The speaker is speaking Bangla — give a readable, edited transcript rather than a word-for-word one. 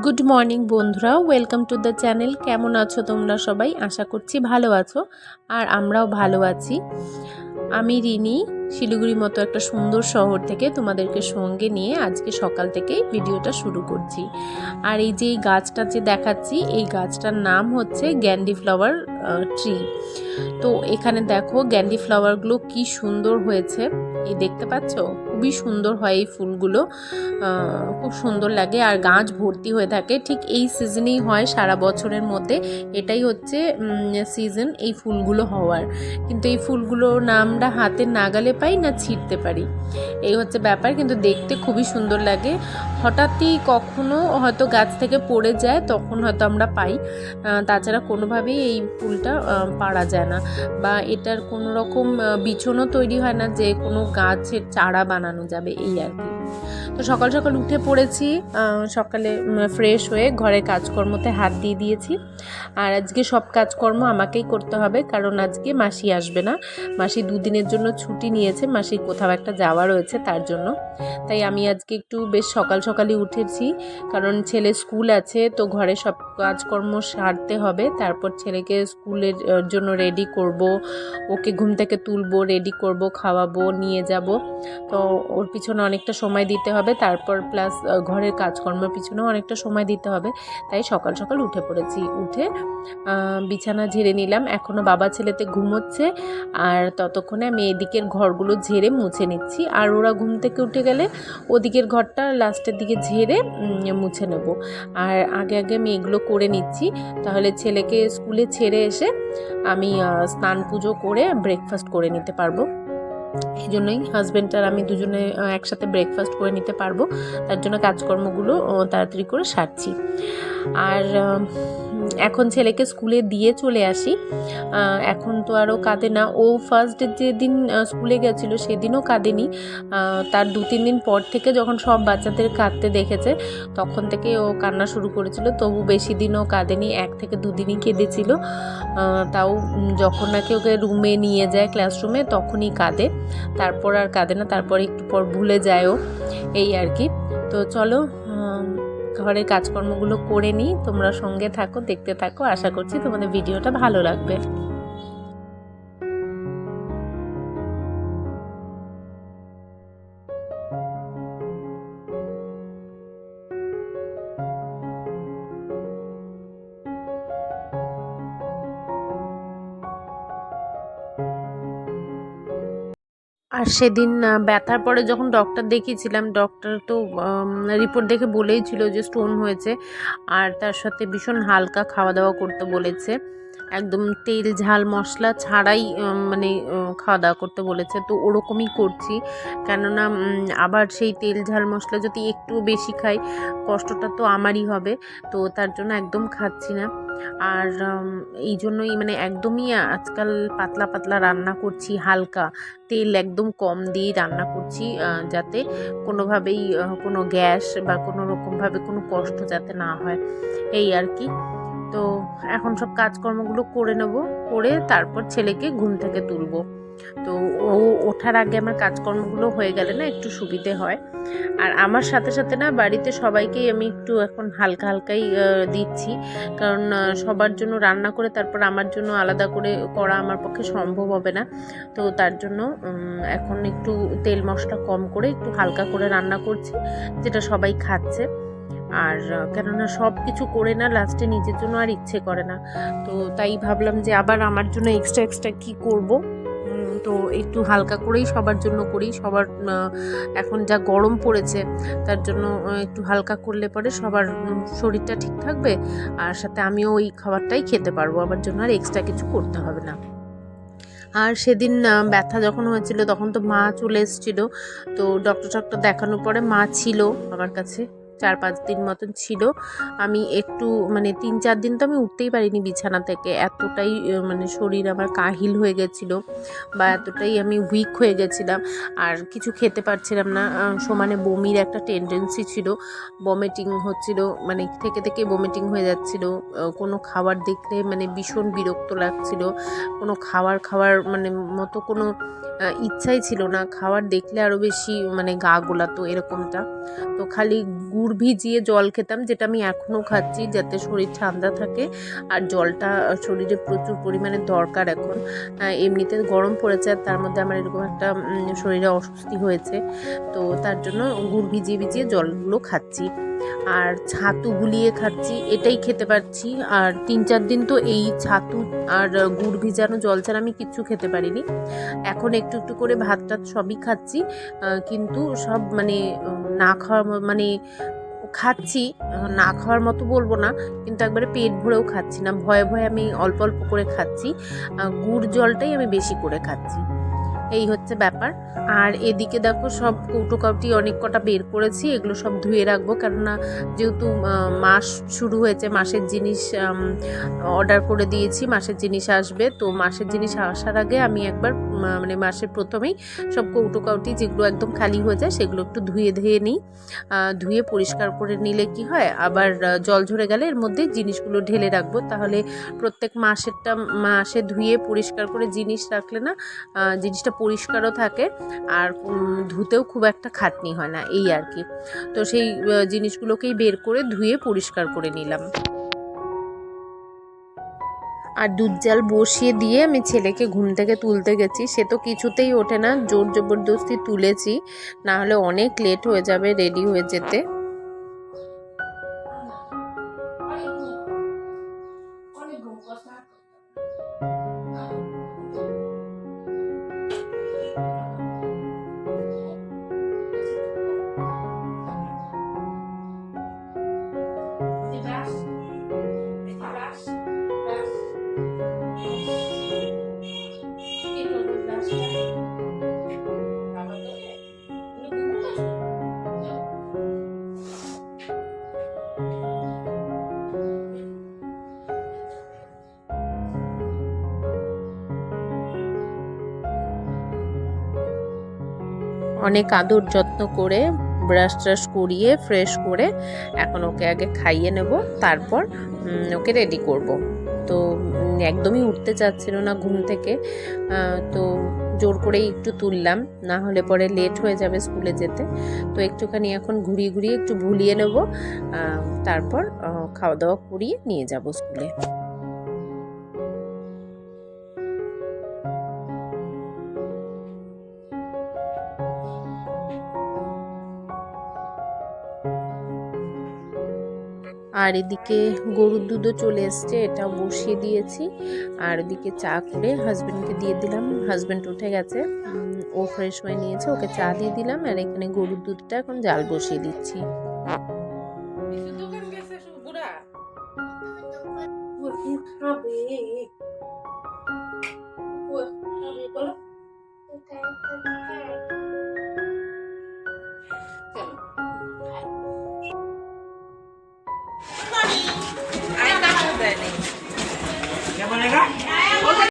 গুড মর্নিং বন্ধুরা, ওয়েলকাম টু দ্য চ্যানেল। কেমন আছো তোমরা সবাই? আশা করছি ভালো আছো, আর আমরাও ভালো আছি। আমি রিনি, শিলিগুড়ির মতো একটা সুন্দর শহর থেকে তোমাদেরকে সঙ্গে নিয়ে আজকে সকাল থেকেই ভিডিওটা শুরু করছি। আর এই যে এই গাছটা যে দেখাচ্ছি, এই গাছটার নাম হচ্ছে গ্যান্ডি ফ্লাওয়ার ট্রি। তো এখানে দেখো গ্যান্ডি ফ্লাওয়ারগুলো কি সুন্দর হয়েছে, এই দেখতে পাচ্ছ? খুবই সুন্দর হয় এই ফুলগুলো, খুব সুন্দর লাগে। আর গাছ ভর্তি হয়ে থাকে, ঠিক এই সিজনেই হয় সারা বছরের মধ্যে। এটাই হচ্ছে সিজন এই ফুলগুলো হওয়ার। কিন্তু এই ফুলগুলো না আমরা হাতের নাগালে পাই না ছিঁড়তে পারি, এই হচ্ছে ব্যাপার। কিন্তু দেখতে খুবই সুন্দর লাগে। হঠাৎই কখনো হয়তো গাছ থেকে পড়ে যায়, তখন হয়তো আমরা পাই, তাছাড়া কোনোভাবেই এই ফুলটা পারা যায় না, বা এটার কোনো রকম বিছনও তৈরি হয় না যে কোনো গাছের চারা বানানো যাবে, এই আর কি। তো সকাল সকাল উঠে পড়েছি, সকালে ফ্রেশ হয়ে ঘরের কাজকর্মতে হাত দিয়ে দিয়েছি। আর আজকে সব কাজকর্ম আমাকেই করতে হবে, কারণ আজকে মাসি আসবে না। মাসি দুদিনের জন্য ছুটি নিয়েছে, মাসির কোথাও একটা যাওয়া রয়েছে তার জন্য। তাই আমি আজকে একটু বেশ সকাল সকালই উঠেছি, কারণ ছেলে স্কুল আছে, তো ঘরে সব কাজকর্ম সারতে হবে। তারপর ছেলেকে স্কুলের জন্য রেডি করব, ওকে ঘুম থেকে তুলবো, রেডি করব, খাওয়াবো, নিয়ে যাব। তো ওর পিছনে অনেকটা সময় দিতে হবে, তারপর প্লাস ঘরের কাজকর্মের পিছনেও অনেকটা সময় দিতে হবে। তাই সকাল সকাল উঠে পড়েছি। উঠে বিছানা ঝেড়ে নিলাম, এখনও বাবা ছেলেতে ঘুমোচ্ছে, আর ততক্ষণে আমি এদিকের ঘরগুলো ঝেড়ে মুছে নিচ্ছি। আর ওরা ঘুম থেকে উঠে গেলে ওদিকের ঘরটা লাস্টের দিকে ঝেড়ে মুছে নেব। আর আগে আগে আমি এগুলো করে নিচ্ছি, তাহলে ছেলেকে স্কুলে ছেড়ে এসে আমি স্নান পুজো করে ব্রেকফাস্ট করে নিতে পারবো। এই জন্যই হাজব্যান্ড আর আমি দুজনে একসাথে ব্রেকফাস্ট করে নিতে পারবো, তার জন্য কাজকর্মগুলো তাড়াতাড়ি করে সারছি। আর এখন ছেলেকে স্কুলে দিয়ে চলে আসি। এখন তো আরও কাঁদে না। ও ফার্স্ট যেদিন স্কুলে গেছিলো সেদিনও কাঁদেনি, তার 2-3 দিন পর থেকে যখন সব বাচ্চাদের কাঁদতে দেখেছে তখন থেকে ও কান্না শুরু করেছিল। তবু বেশি দিনও কাঁদেনি, 1 থেকে 2 দিনই কেঁদেছিল। তাও যখন নাকি ওকে রুমে নিয়ে যায়, ক্লাসরুমে, তখনই কাঁদে, তারপর আর কাঁদে না। তারপর একটু পর ভুলে যায়ও, এই আর কি। তো চলো ঘরের কাজকর্মগুলো করে নিই, তোমরা সঙ্গে থাকো, দেখতে থাকো। আশা করছি তোমাদের ভিডিওটা ভালো লাগবে। আর সেদিন ব্যথার পরে যখন ডক্টর দেখিয়েছিলাম, ডক্টর তো রিপোর্ট দেখে বলেইছিল যে স্টোন হয়েছে, আর তার সাথে ভীষণ হালকা খাওয়া দাওয়া করতে বলেছে, একদম তেল ঝাল মশলা ছাড়াই মানে খাওয়া দাওয়া করতে বলেছে। তো ওরকমই করছি, কেননা আবার সেই তেল ঝাল মশলা যদি একটু বেশি খাই, কষ্টটা তো আমারই হবে। তো তার জন্য একদম খাচ্ছি না। আর এই জন্যই মানে একদমই আজকাল পাতলা পাতলা রান্না করছি, হালকা তেল একদম কম দিয়ে রান্না করছি, যাতে কোনোভাবেই কোনো গ্যাস বা কোনো রকমভাবে কোনো কষ্ট যাতে না হয়, এই আর কি। তো এখন সব কাজকর্মগুলো করে নেব, করে তারপর ছেলেকে ঘুম থেকে তুলবো। তো ও ওঠার আগে আমার কাজকর্মগুলো হয়ে গেলে না একটু সুবিধে হয়। আর আমার সাথে সাথে না বাড়িতে সবাইকেই আমি একটু এখন হালকা হালকাই দিচ্ছি, কারণ সবার জন্য রান্না করে তারপর আমার জন্য আলাদা করে করা আমার পক্ষে সম্ভব হবে না। তো তার জন্য এখন একটু তেল মশলা কম করে একটু হালকা করে রান্না করছি, যেটা সবাই খাচ্ছে। আর কেননা সব কিছু করে না লাস্টে নিজের জন্য আর ইচ্ছে করে না। তো তাই ভাবলাম যে আবার আমার জন্য এক্সট্রা কি করব, তো একটু হালকা করেই সবার জন্য করি। সবার এখন যা গরম পড়েছে তার জন্য একটু হালকা করলে পরে সবার শরীরটা ঠিক থাকবে, আর সাথে আমিও ওই খাবারটাই খেতে পারবো, আমার জন্য আর এক্সট্রা কিছু করতে হবে না। আর সেদিন ব্যথা যখন হয়েছিল তখন তো মা চলে এসেছিলো, তো ডক্টর দেখানোর পরে মা ছিল আমার কাছে, 4-5 দিন মতন ছিল। আমি একটু মানে 3-4 দিন তো আমি উঠতেই পারিনি বিছানা থেকে, এতটাই মানে শরীর আমার কাহিল হয়ে গেছিলো, বা এতটাই আমি উইক হয়ে গেছিলাম, আর কিছু খেতে পারছিলাম না। সমানে বমির একটা টেন্ডেন্সি ছিল, বমিটিং হচ্ছিল, মানে থেকে বমিটিং হয়ে যাচ্ছিল। কোনো খাবার দেখলে মানে ভীষণ বিরক্ত লাগছিল, কোনো খাওয়ার মানে মতো কোনো ইচ্ছাই ছিল না, খাবার দেখলে আরও বেশি মানে গা গোলাতো এরকমটা। তো খালি গুড় গুড় ভিজিয়ে জল খেতাম, যেটা আমি এখনও খাচ্ছি যাতে শরীর ঠান্ডা থাকে। আর জলটা শরীরে প্রচুর পরিমাণে দরকার এখন। এমনিতে গরম পড়েছে আর তার মধ্যে আমার এরকম একটা শরীরে অস্বস্তি হয়েছে, তো তার জন্য গুড় ভিজিয়ে ভিজিয়ে জলগুলো খাচ্ছি। আর ছাতু গুলিয়ে খাচ্ছি, এটাই খেতে পারছি। আর 3-4 দিন তো এই ছাতু আর গুড় ভিজানো জল ছাড়া আমি কিচ্ছু খেতে পারিনি। এখন একটু একটু করে ভাত টাত সবই খাচ্ছি, কিন্তু সব মানে না খাওয়ার মানে খাচ্ছি, না খাওয়ার মতো বলবো না, কিন্তু একবারে পেট ভরেও খাচ্ছি না, ভয়ে ভয়ে আমি অল্প অল্প করে খাচ্ছি। গুড় জলটাই আমি বেশি করে খাচ্ছি, এই হচ্ছে ব্যাপার। আর এদিকে দেখো সব কৌটো কাউটি অনেক কটা বের করেছি, এগুলো সব ধুয়ে রাখবো, কেননা যেহেতু মাস শুরু হয়েছে, মাসের জিনিস অর্ডার করে দিয়েছি, মাসের জিনিস আসবে। তো মাসের জিনিস আসার আগে আমি একবার মানে মাসের প্রথমেই সব কৌটো কাউটি যেগুলো একদম খালি হয়ে যায় সেগুলো একটু ধুয়ে নিই। ধুয়ে পরিষ্কার করে নিলে কি হয়, আবার জল ঝরে গেলে এর মধ্যে জিনিসগুলো ঢেলে রাখবো, তাহলে প্রত্যেক মাসে ধুয়ে পরিষ্কার করে জিনিস রাখলে না জিনিসটা পরিষ্কারও থাকে আর ধুতেও খুব একটা খাটনি হয় না, এই আর কি। তো সেই জিনিসগুলোকেই বের করে ধুয়ে পরিষ্কার করে নিলাম। আর দুধ জাল বসিয়ে দিয়ে আমি ছেলেকে ঘুম থেকে তুলতে গেছি, সে তো কিছুতেই ওঠে না, জোর জবরদস্তি তুলেছি, না হলে অনেক লেট হয়ে যাবে রেডি হয়ে যেতে। অনেক আদর যত্ন করে ব্রাশ ট্রাশ করিয়ে ফ্রেশ করে এখন ওকে আগে খাইয়ে নেব, তারপর ওকে রেডি করব। তো একদমই উঠতে চাচ্ছিল না ঘুম থেকে, তো জোর করেই একটু তুললাম, না হলে পরে লেট হয়ে যাবে স্কুলে যেতে। তো একটুখানি এখন ঘুরিয়ে ঘুরিয়ে একটু ভুলিয়ে নেব, তারপর খাওয়া দাওয়া করিয়ে নিয়ে যাব স্কুলে। আর এদিকে গরুর দুধও চলে এসছে, এটাও বসিয়ে দিয়েছি। আর এদিকে চা করে হাজব্যান্ডকে দিয়ে দিলাম, হাজব্যান্ড উঠে গেছে, ও ফ্রেশ হয়ে নিয়েছে, ওকে চা দিয়ে দিলাম। আর এখানে গরুর দুধটা এখন জাল বসিয়ে দিচ্ছি।